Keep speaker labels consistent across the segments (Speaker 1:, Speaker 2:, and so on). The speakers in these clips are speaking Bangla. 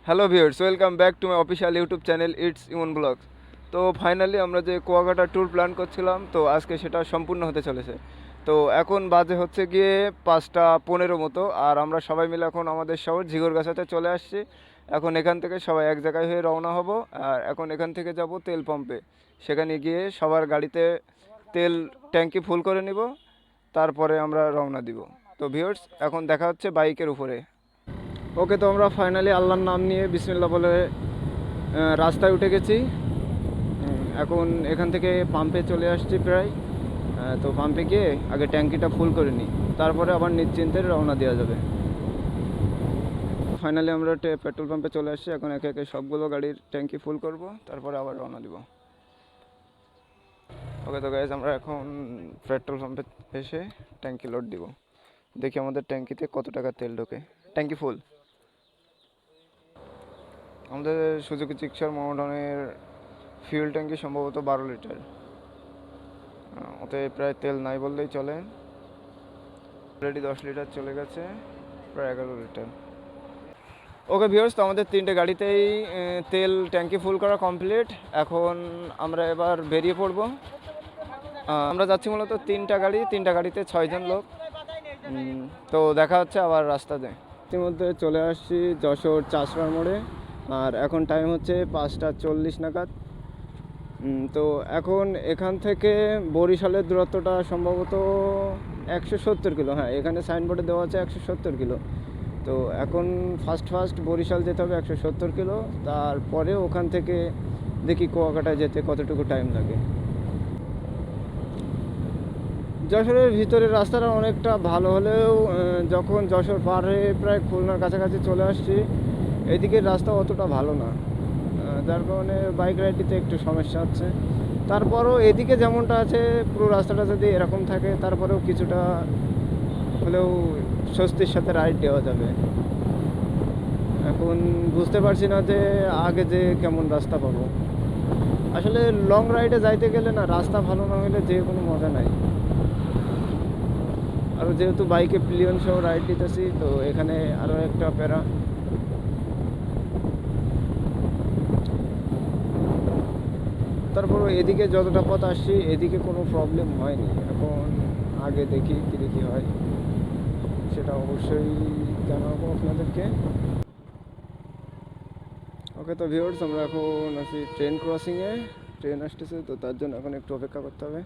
Speaker 1: Hello viewers, welcome back to my official YouTube channel it's Emon blogs. তো ফাইনালি আমরা যে কুয়াকাটা ট্যুর প্ল্যান করছিলাম, তো আজকে সেটা সম্পূর্ণ হতে চলেছে। তো এখন বাজে হচ্ছে গিয়ে 5টা 15 মতো, আর আমরা সবাই মিলে এখন আমাদের শহর ঝিগরগাছাতে চলে আসছি। এখন এখান থেকে সবাই এক জায়গায় হয়ে রওনা হব। আর এখন এখান থেকে যাব তেল পাম্পে, সেখানে গিয়ে সবার গাড়িতে তেল ট্যাঙ্কি ফুল করে নিব, তারপরে আমরা রওনা দিব। তো ভিউয়ার্স, এখন দেখা হচ্ছে বাইকের উপরে। ওকে, তো আমরা ফাইনালি আল্লাহর নাম নিয়ে বিসমিল্লাহ বলে রাস্তায় উঠে গেছি। এখন এখান থেকে পাম্পে চলে আসছি প্রায়। তো পাম্পে গিয়ে আগে ট্যাঙ্কিটা ফুল করে নিই, তারপরে আবার নিশ্চিন্তে রওনা দেওয়া যাবে। ফাইনালি আমরা পেট্রোল পাম্পে চলে আসছি। এখন একে একে সবগুলো গাড়ির ট্যাঙ্কি ফুল করব, তারপরে আবার রওনা দিব। ওকে, তো গাইজ আমরা এখন পেট্রোল পাম্পে এসে ট্যাঙ্কি লোড দিব। দেখি আমাদের ট্যাঙ্কিতে কত টাকা তেল ঢোকে। ট্যাঙ্কি ফুল। আমাদের সুজুকি জিক্সার মনোটনের ফিউল ট্যাঙ্কি সম্ভবত 12 লিটার। ওতে প্রায় তেল নাই বললেই চলে। অলরেডি 10 লিটার চলে গেছে, প্রায় 11 লিটার। ওকে ভিউয়ার্স, তো আমাদের 3টে গাড়িতেই তেল ট্যাঙ্কি ফুল করা কমপ্লিট। এখন আমরা এবার বেরিয়ে পড়ব। আমরা যাচ্ছি মূলত 3টা গাড়িতে 6জন লোক। তো দেখা হচ্ছে আবার রাস্তাতে। ইতিমধ্যে চলে আসছি যশোর চাষড়ার মোড়ে, আর এখন টাইম হচ্ছে 5টা 40 নাগাদ। তো এখন এখান থেকে বরিশালের দূরত্বটা সম্ভবত 170 কিলো। হ্যাঁ, এখানে সাইনবোর্ডে দেওয়া আছে 170 কিলো। তো এখন ফার্স্ট বরিশাল যেতে হবে 170 কিলো। তারপরে ওখান থেকে দেখি কুয়াকাটায় যেতে কতটুকু টাইম লাগে। যশোরের ভিতরের রাস্তাটা অনেকটা ভালো হলেও যখন যশোর পার হয়ে প্রায় খুলনার কাছাকাছি চলে আসছি, এদিকের রাস্তা অতটা ভালো না, যার কারণে বাইক রাইড দিতে একটু সমস্যা হচ্ছে। তারপরও এদিকে যেমনটা আছে পুরো রাস্তাটা যদি এরকম থাকে, তারপরেও কিছুটা হলেও স্বস্তির সাথে রাইড দেওয়া যাবে। এখন বুঝতে পারছি না যে আগে যে কেমন রাস্তা পাবো। আসলে লং রাইডে যাইতে গেলে না, রাস্তা ভালো না হলে যে কোনো মজা নাই। আর যেহেতু বাইকে পিলিয়ন সহ রাইড দিতেছি, তো এখানে আরও একটা প্যারা। তারপর এদিকে যতটা পথ আসছি, এদিকে কোনো প্রবলেম হয়নি। এখন আগে দেখি কী হয়, সেটা অবশ্যই জানাবো আপনাদেরকে। ওকে, তো ভিউয়ার্স, আমরা এখন আছি ট্রেন ক্রসিংয়ে। ট্রেন আসতেছে, তো তার জন্য এখন একটু অপেক্ষা করতে হবে।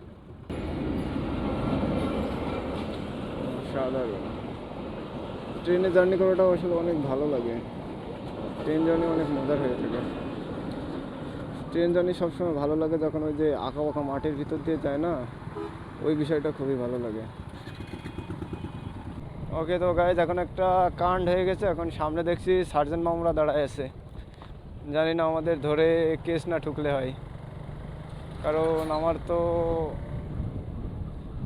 Speaker 1: সাধারণ ট্রেনে জার্নি করাটা আসলে অনেক ভালো লাগে। ট্রেন জার্নি অনেক মজার হয়ে থাকে। ট্রেন জার্নি সবসময় ভালো লাগে যখন ওই যে আঁকা বাঁকা মাঠের ভিতর দিয়ে যায় না, ওই বিষয়টা খুবই ভালো লাগে। ওকে, তো গাইজ এখন একটা কাণ্ড হয়ে গেছে। এখন সামনে দেখছি সার্জেন্ট মামুরা দাঁড়ায় আছে। জানি না আমাদের ধরে কেস না ঠুকলে হয়, কারণ আমার তো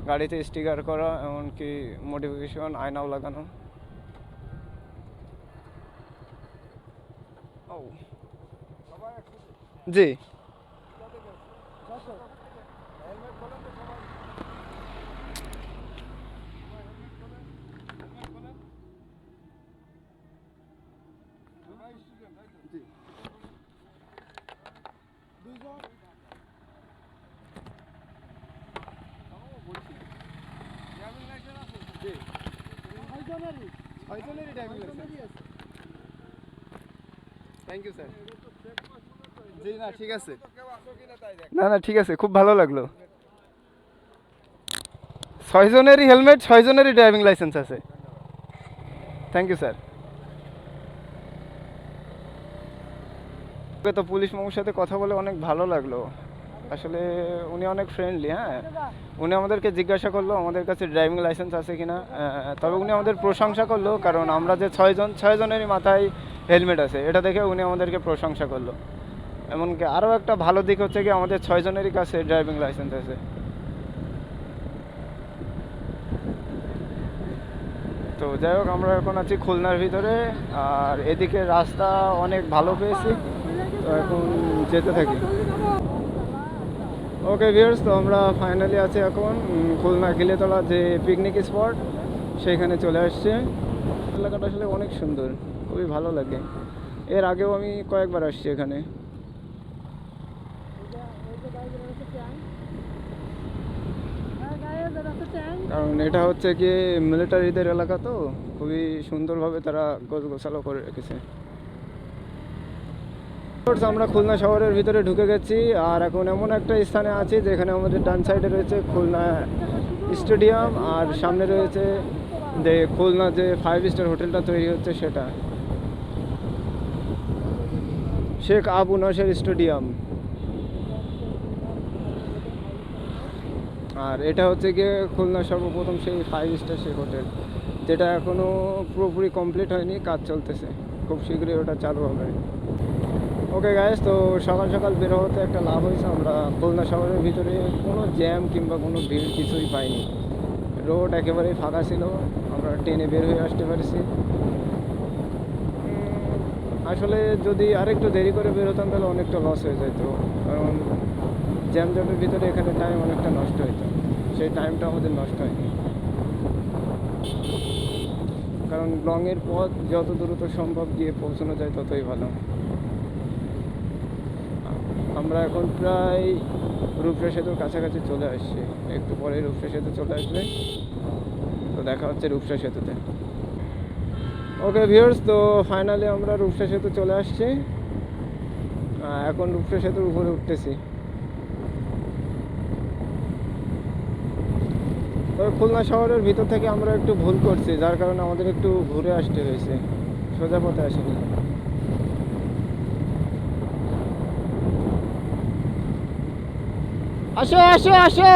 Speaker 1: গাড়িতে স্টিকার করা, এমনকি মডিফিকেশন আয়নাও লাগানো। জি। Thank you sir. জি, না ঠিক আছে, না ঠিক আছে, খুব ভালো লাগলো। 6জনেরই হেলমেট, 6জনেরই ড্রাইভিং লাইসেন্স আছে। Thank you sir. তো পুলিশ মামুর সাথে কথা বলে অনেক ভালো লাগলো। আসলে উনি অনেক ফ্রেন্ডলি। হ্যাঁ, উনি আমাদেরকে জিজ্ঞাসা করলো আমাদের কাছে ড্রাইভিং লাইসেন্স আছে কিনা। তবে উনি আমাদের প্রশংসা করলো, কারণ আমরা যে 6জনেরই মাথায় হেলমেট আছে, এটা দেখে উনি আমাদেরকে প্রশংসা করলো। এমনকি আরও একটা ভালো দিক হচ্ছে কি, আমাদের 6জনেরই কাছে ড্রাইভিং লাইসেন্স আছে। তো যাই হোক, আমরা এখন আছি খুলনার ভিতরে, আর এদিকে রাস্তা অনেক ভালো পেয়েছি। তো এখন যেতে থাকি। ওকে ভিউয়ার্স, তো আমরা ফাইনালি আছি এখন খুলনা গিলেতলা যে পিকনিক স্পট, সেইখানে চলে আসছে। এলাকাটা আসলে অনেক সুন্দর, খুবই ভালো লাগে। এর আগেও আমি কয়েকবার আসছি এখানে। কারণ এটা হচ্ছে কি মিলিটারিদের এলাকা, তো খুবই সুন্দরভাবে তারা গোছালো করে রেখেছে। আমরা খুলনা শহরের ভিতরে ঢুকে গেছি, আর এখন এমন একটা স্থানে আছি যেখানে আমাদের ডান সাইডে রয়েছে খুলনা স্টেডিয়াম, আর সামনে রয়েছে যে খুলনা যে 5 স্টার হোটেলটা তৈরি হচ্ছে সেটা, শেখ আবু নসের স্টেডিয়াম। আর এটা হচ্ছে গিয়ে খুলনা সর্বপ্রথম সেই 5 স্টার সেই হোটেল, যেটা এখনও পুরোপুরি কমপ্লিট হয়নি, কাজ চলতেছে, খুব শীঘ্রই ওটা চালু হবে। ওকে গাইস, তো সকাল সকাল বের হতে একটা লাভ হয়েছে, আমরা খুলনা শহরের ভিতরে কোনো জ্যাম কিংবা কোনো ভিড় কিছুই পাইনি, রোড একেবারেই ফাঁকা ছিল, আমরা ট্রেনে বের হয়ে আসতে পারছি। আসলে যদি আরেকটু দেরি করে বের হতাম তাহলে অনেকটা লস হয়ে যেত, কারণ জ্যামের ভিতরে এখানে টাইম অনেকটা নষ্ট হইতো, সেই টাইমটা আমাদের নষ্ট হয়নি, কারণ লংয়ের পথ যত দ্রুত সম্ভব গিয়ে পৌঁছানো যায় ততই ভালো। আমরা এখন প্রায় রূপসা সেতুর কাছাকাছি চলে আসছি, একটু পরে রূপসা সেতু চলে আসবে, তো দেখা হচ্ছে রূপসা সেতুতে। ওকে ভিউয়ার্স, তো ফাইনালি আমরা রূপসা সেতু চলে আসছি, এখন রূপসা সেতুর উপরে উঠতেছি। তবে খুলনা শহরের ভিতর থেকে আমরা একটু ভুল করছি, যার কারণে আমাদের একটু ঘুরে আসতে হয়েছে, সোজা পথে আসিনি। আসো আসো আসো।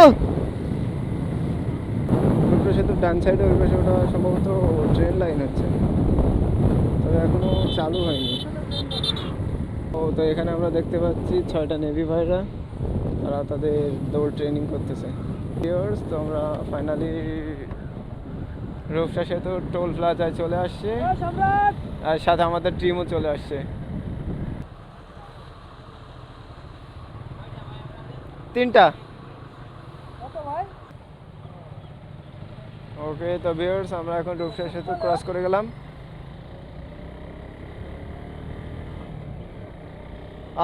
Speaker 1: রূপসা সেতুর ডান সাইডে ওই পাশে ওটা সম্ভবত ট্রেন লাইন হচ্ছে, তবে এখনো চালু হয়নি। ও তো এখানে আমরা দেখতে পাচ্ছি 6টা নেভি ভাইরা, তারা তাদের দৌড় ট্রেনিং করতেছে। ভিউয়ার্স, তো আমরা ফাইনালি রূপসা সেতু টোল প্লাজায় চলে আসছে, আর সাথে আমাদের টিমও চলে আসছে। 3টা। ওকে, তো ভিউয়ার্স আমরা এখন রূপসা সেতু ক্রস করে গেলাম,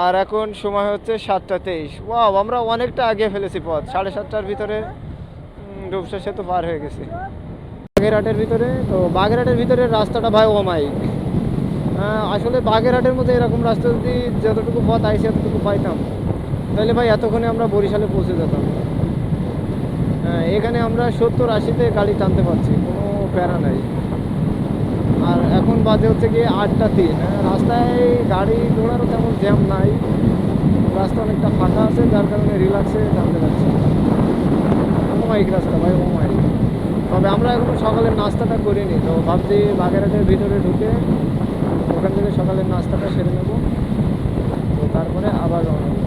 Speaker 1: আর এখন সময় হচ্ছে 7টা 23। ওয়াও, আমরা অনেকটা আগে ফেলেছি পথ, 7:30টার ভিতরে রূপসা সেতু পার হয়ে গেছি। বাগেরহাটের ভিতরে, তো বাগেরহাটের ভিতরে রাস্তাটা ভাই অমায়িক। আসলে বাগেরহাটের মধ্যে এরকম রাস্তা যদি যতটুকু পথ আইসি এতটুকু পাইতাম, তাহলে ভাই এতক্ষণে আমরা বরিশালে পৌঁছে যেতাম। এখানে আমরা 70-80-তে গাড়ি টানতে পারছি, কোনো প্যারা নাই। আর এখন বাজে হচ্ছে গিয়ে 8টা 3। রাস্তায় গাড়ি ঘোড়ারও তেমন জ্যাম নাই, রাস্তা অনেকটা ফাঁকা আছে, যার কারণে রিল্যাক্সে টানতে পারছি। ওমাইক রাস্তা ভাই, ওমাইক। তবে আমরা এখন সকালের নাস্তাটা করিনি, তো ভাবছি বাগেরহাটের ভিতরে ঢুকে ওখান থেকে সকালের নাস্তাটা সেরে নেব, তো তারপরে আবার রওনা দেব।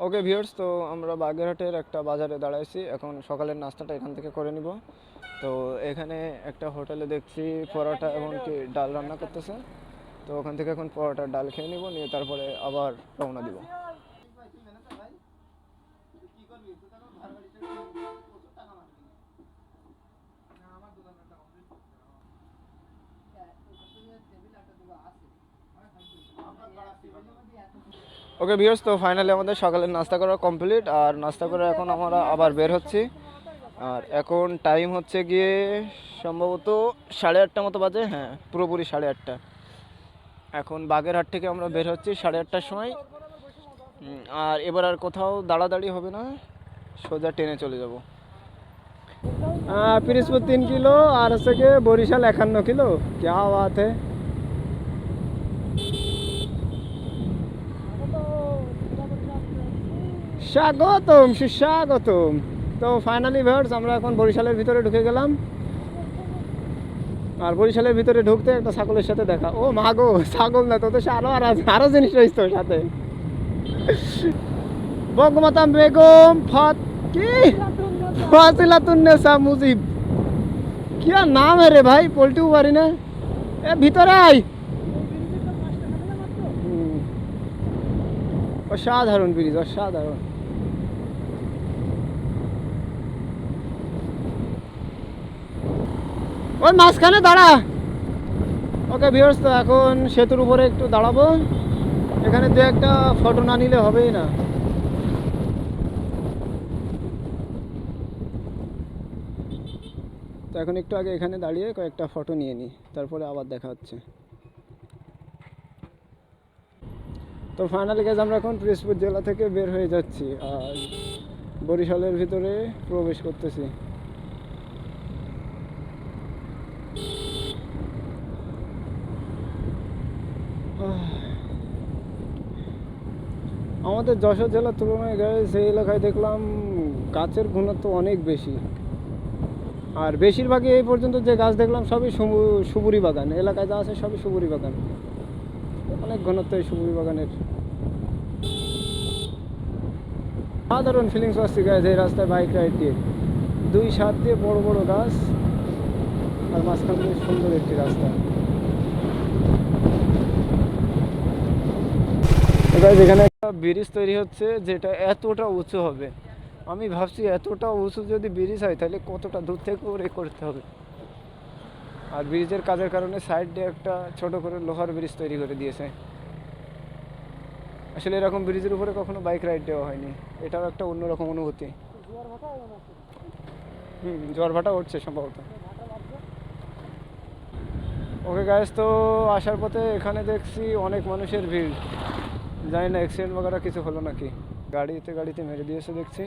Speaker 1: ওকে ভিউয়ার্স, তো আমরা বাগেরহাটের একটা বাজারে দাঁড়াইছি, এখন সকালের নাস্তাটা এখান থেকে করে নিব। তো এখানে একটা হোটেলে দেখছি পরোটা এবং কি ডাল রান্না করতেছে, তো ওখান থেকে এখন পরোটা ডাল খেয়ে নিব, নিয়ে তারপরে আবার রওনা দিব। ওকে ভিউয়ার্স, তো ফাইনালি আমাদের সকালের নাস্তা করা কমপ্লিট, আর নাস্তা করে এখন আমরা আবার বের হচ্ছি। আর এখন টাইম হচ্ছে গিয়ে সম্ভবত 8:30 মতো বাজে, হ্যাঁ পুরোপুরি 8:30। এখন বাগেরহাট থেকে আমরা বের হচ্ছি 8:30টার সময়। আর এবার আর কোথাও দাঁড়াদাঁড়ি হবে না, সোজা ট্রেনে চলে যাব। পিরিজপুর 3 কিলো, আর হচ্ছে গিয়ে বরিশাল 51 কিলো। क्या बात है। স্বাগতম, সুস্বাগতম। তো ফাইনালি ভিউয়ার্স, আমরা এখন বরিশালের ভিতরে ঢুকে গেলাম, আর বরিশালের ভিতরে ঢুকতে একটা ছাগলের সাথে দেখা। ও মা গো, ছাগল না তো, আরো জিনিস রয়েছে সাথে। বঙ্গমাতাম বেগম কি ফাজিলাতুন্নেসা মুজিব, কি নাম है रे भाई, পল্টু পারি না। এ ভিতরে আই। অসাধারণ ব্রিজ, অসাধারণ। ওই মাঝখানে দাঁড়া।
Speaker 2: ওকে ভিউয়ার্স, তো এখন সেতুর উপরে একটু দাঁড়াবো। এখানে দু একটা ফটো না নিলে হবেই না। তো এখন একটু আগে এখানে দাঁড়িয়ে কয়েকটা ফটো নিয়ে নিই, তারপরে আবার দেখা হচ্ছে। তো ফাইনালি গাইজ আমরা এখন পিরোজপুর জেলা থেকে বের হয়ে যাচ্ছি আর বরিশালের ভিতরে প্রবেশ করতেছি। আমাদের যশোর জেলার তুলনায় গাইজ এই এলাকায় দেখলাম গাছের ঘনত্ব অনেক বেশি। আর বেশিরভাগই এই পর্যন্ত যে গাছ দেখলাম সবই সুপুরি বাগান। এলাকায় যা আছে সবই সুপুরি বাগান, অনেক ঘনত্ব এই সুপুরি বাগানের। সাধারণ ফিলিংস আসছে গাইজ এই রাস্তায় বাইক রাইড দিয়ে। দুই সাত দিয়ে বড় বড় গাছ আর মাঝখান দিয়ে সুন্দর একটি রাস্তা। গাইজ এখানে একটা ব্রিজ তৈরি হচ্ছে যেটা এতটা উঁচু হবে। আমি ভাবছি এতটা উঁচু যদি ব্রিজ হয় তাহলে কতটা দূর থেকে ওরে করতে হবে। আর ব্রিজের কাজের কারণে সাইড দিয়ে একটা ছোট করে লোহার ব্রিজ তৈরি করে দিয়েছে। আসলে এরকম ব্রিজের উপরে কখনো বাইক রাইড দেওয়া হয়নি, এটাও একটা অন্যরকম অনুভূতি। জোয়ার ভাটা উঠছে সম্ভবত। ওকে গাইজ, তো আসার পথে এখানে দেখছি অনেক মানুষের ভিড়। জানি না অ্যাক্সিডেন্ট বগেরা কিছু হলো নাকি। গাড়িতে মেরে দিয়েছে দেখছি।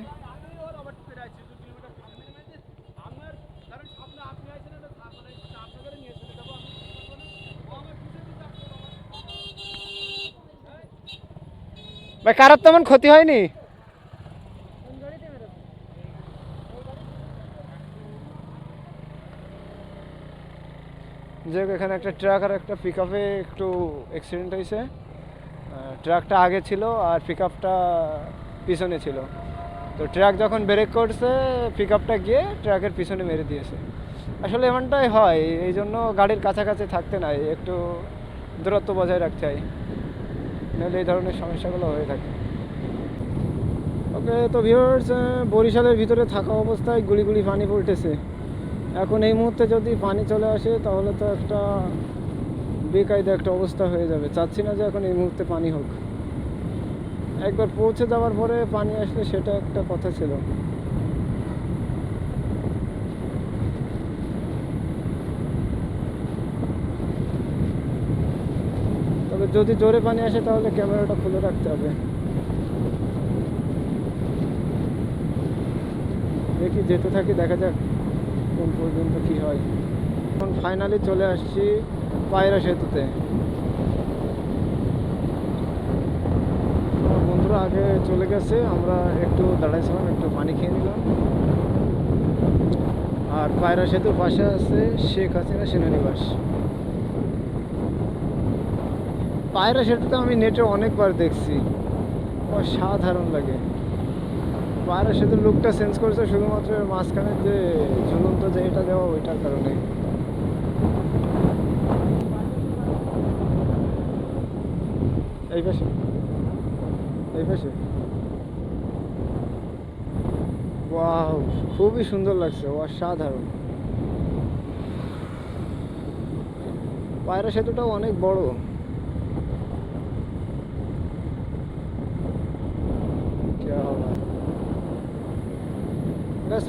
Speaker 2: ভাই কারোর তেমন ক্ষতি হয়নি? যে এখানে একটা ট্রাক আর একটা পিক আপে একটু অ্যাক্সিডেন্ট হয়েছে। ট্রাকটা আগে ছিল আর পিক আপটা পিছনে ছিল। তো ট্রাক যখন ব্রেক করছে পিক আপটা গিয়ে ট্রাকের পিছনে মেরে দিয়েছে। আসলে এমনটাই হয়, এই জন্য গাড়ির কাছাকাছি থাকতে নাই, একটু দূরত্ব বজায় রাখতে হয়, নাহলে এই ধরনের সমস্যাগুলো হয়ে থাকে। ওকে, তো ভিউয়ার্স, বরিশালের ভিতরে থাকা অবস্থায় গুলি গুলি পানি পড়তেছে। এখন এই মুহূর্তে যদি পানি চলে আসে তাহলে তো একটা বেকায়দা একটা অবস্থা হয়ে যাবে। চাচ্ছি না যে এখন এই মুহূর্তে পানি হোক। একবার পৌঁছে যাওয়ার পরে পানি আসলে সেটা একটা কথা ছিল। তবে যদি জোরে পানি আসে তাহলে ক্যামেরাটা খুলে রাখতে হবে। দেখি যেতে থাকি, দেখা যাক কোন পর্যন্ত কি হয়। এখন ফাইনালি চলে আসছি পায়রা সেতুতে। আমার বন্ধুরা আগে চলে গেছে, আমরা একটু দাঁড়াইছিলাম, একটু পানি খেয়ে নিলাম। আর পায়রা সেতুর পাশে আছে শেখ হাসিনা সেনানিবাস। পায়রা সেতুতে আমি নেটে অনেকবার দেখছি, অসাধারণ লাগে। পায়রা সেতুর লুকটা চেঞ্জ করেছে শুধুমাত্র মাঝখানে যে ঝুলন্ত যে এটা দেওয়া ওইটার কারণে। এই পাশে, এই পাশে, ওয়াও, খুবই সুন্দর লাগছে, অসাধারণ। পায়রা সেতুটাও অনেক বড়।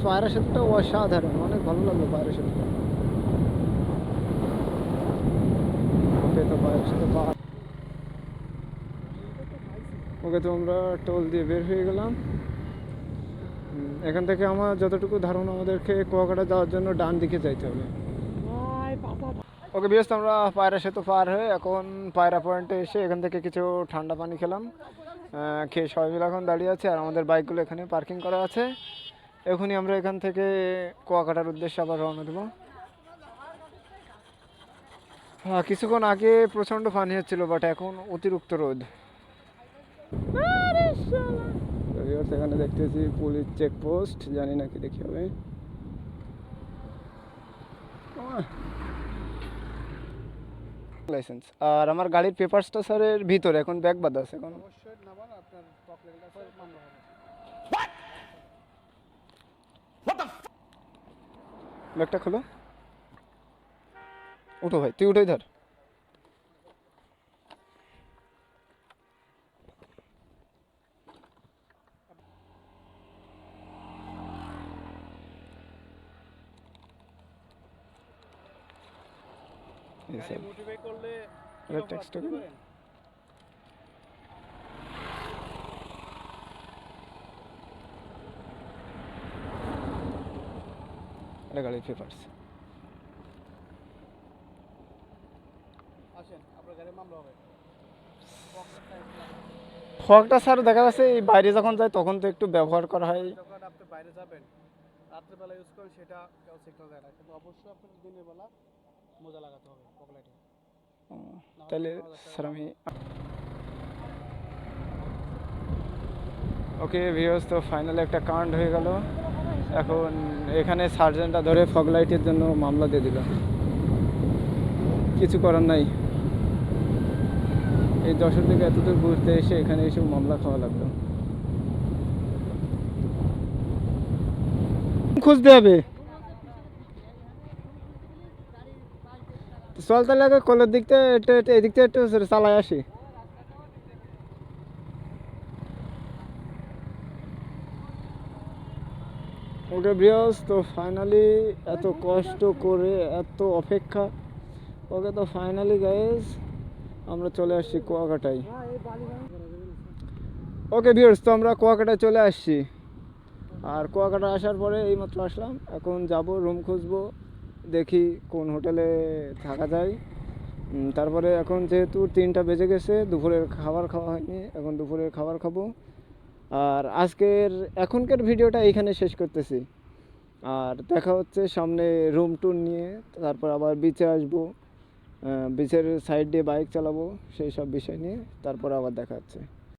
Speaker 2: পায়রা সেতুটা অসাধারণ, অনেক ভালো লাগলো পায়রা সেতুটা। ওকে, তো পায়রা সেতু ওকে, তো আমরা টোল দিয়ে বের হয়ে গেলাম। এখান থেকে আমার যতটুকু ধারণা আমাদেরকে কুয়াকাটা যাওয়ার জন্য ডান দিকে যাইতে হবে। ওকে বিয়াস, আমরা পায়রা সেতু পার হয়ে এখন পায়রা পয়েন্টে এসে এখান থেকে কিছু ঠান্ডা পানি খেলাম। খেয়ে সবাই মিলে এখন দাঁড়িয়ে আছে আর আমাদের বাইকগুলো এখানে পার্কিং করা আছে। এখনই আমরা এখান থেকে কুয়াকাটার উদ্দেশ্যে আবার রওনা দেবো। হ্যাঁ, কিছুক্ষণ আগে প্রচণ্ড পানি হচ্ছিল, বাট এখন অতিরিক্ত রোদ। এখানে দেখতেছি পুলিশ চেকপোস্ট, জানি না কি দেখি হবে। লাইসেন্স আর আমার গাড়ির পেপারসটা স্যারের ভিতরে, এখন ব্যাগ বাদ আছে। এখন ব্যাগটা খোলো, উঠো ভাই, তুই উঠেই ধর।
Speaker 1: এই
Speaker 2: গাড়ি
Speaker 1: স্যার
Speaker 2: মোটিভেট করলে
Speaker 1: এটা টেক্সট
Speaker 2: করতে পারেন?
Speaker 1: এটা গাড়ির পেপারস।
Speaker 2: আসেন, আপনার গাড়ি মামলা হবে।
Speaker 1: ফগটা স্যার দেখা যাচ্ছে এই বাইরে যখন যায় তখন তো একটু ব্যবহার করা হয়।
Speaker 2: যখন আপনি বাইরে যাবেন, রাত্রেবেলা ইউজ করেন, সেটা কেউ সিগন্যাল দেয় না, কিন্তু অবশ্যই আপনার দিনের বেলা মোজা লাগাতে হবে পকেটে।
Speaker 1: তাহলে স্যার আমি ওকে ভিউয়ার্স, তো ফাইনালি একটা কাণ্ড হয়ে গেল। এখন এখানে সার্জেন্টটা ধরে ফগ লাইটের জন্য মামলা দিয়ে দিল। কিছু করার নাই, এই যশোর থেকে এতদূর ঘুরতে এসে এখানে এসে মামলা খাওয়া লাগলো। খুঁজতে হবে, চল তাহলে আগে কলের দিক থেকে এদিক থেকে একটু চালায় আসি। ওকে ভিউয়ার্স, তো ফাইনালি এত কষ্ট করে এত অপেক্ষা, ওকে তো ফাইনালি গাইস আমরা চলে আসছি কুয়াকাটায়। ওকে ভিউয়ার্স, তো আমরা কুয়াকাটায় চলে আসছি। আর কুয়াকাটা আসার পরে এইমাত্র আসলাম, এখন যাব রুম খুঁজবো, দেখি কোন হোটেলে থাকা যায়। তারপরে এখন যেহেতু 3টা বেজে গেছে, দুপুরের খাবার খাওয়া হয়নি, এখন দুপুরের খাবার খাবো। আর এখনকার ভিডিওটা এইখানে শেষ করতেছি। আর দেখা হচ্ছে সামনে রুম ট্যুর নিয়ে, তারপর আবার বিচে আসবো, বিচের সাইড দিয়ে বাইক চালাবো, সেই সব বিষয় নিয়ে তারপর আবার দেখা হচ্ছে।